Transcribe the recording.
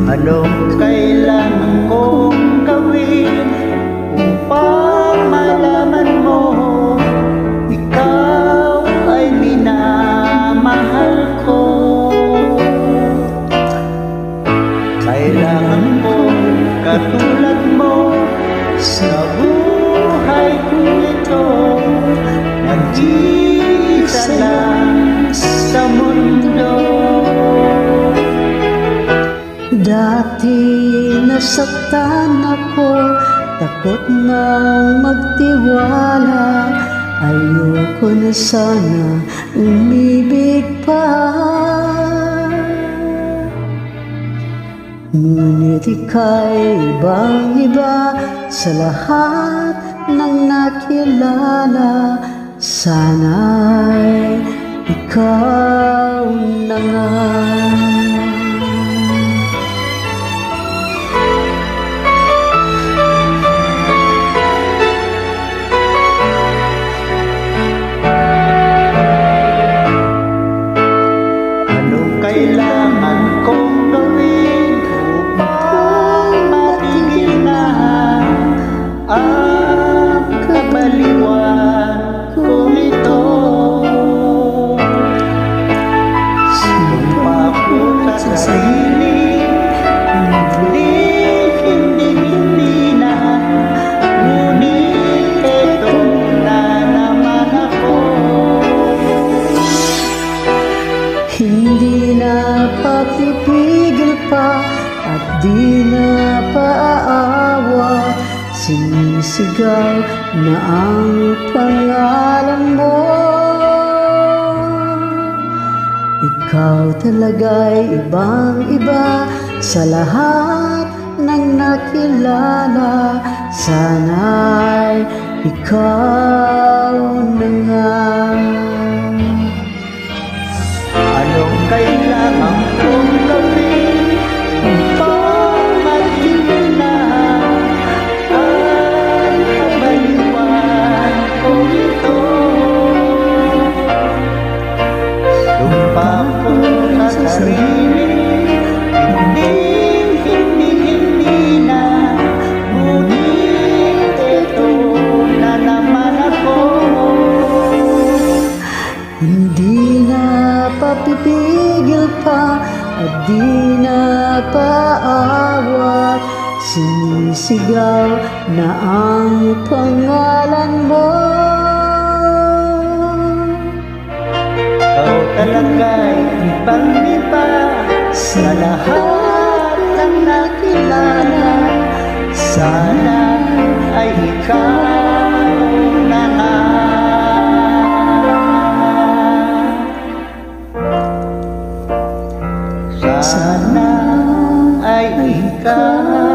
Anong kailangan kong gawin upang malaman mo ikaw ay minamahal ko? Kailangan kong katulad mo sa buhay ko ito, mag-isa lang sa mundo. Dati nasaktan ako, takot nang magtiwala. Ayoko na sana umibig pa. Ngunit ika'y ibang-iba sa lahat ng nakilala. Sana'y ikaw na nga. Kailangan kong gawin upang matigil na ang kabaliwan kong ito. Sumpa ko sa sarili, hindi na, ngunit ito na naman ako. Hindi na papipigil pa at di na paaawat. Sinisigaw na ang pangalan mo. Ikaw talaga'y ibang-iba sa lahat ng nakilala. Sana'y ikaw na nga. Anong kailangan kong gawin upang matigil na ang kabaliwan kong ito? Sumpa ko sa sarili, hindi na, ngunit ito na naman ako. Hindi na papipigil pa at di na paawat. Sinisigaw na ang pangalan mo. Ikaw talaga'y ibang-iba sa lahat ng nakilala. Sana ay ikaw na nga. Sana ay ikaw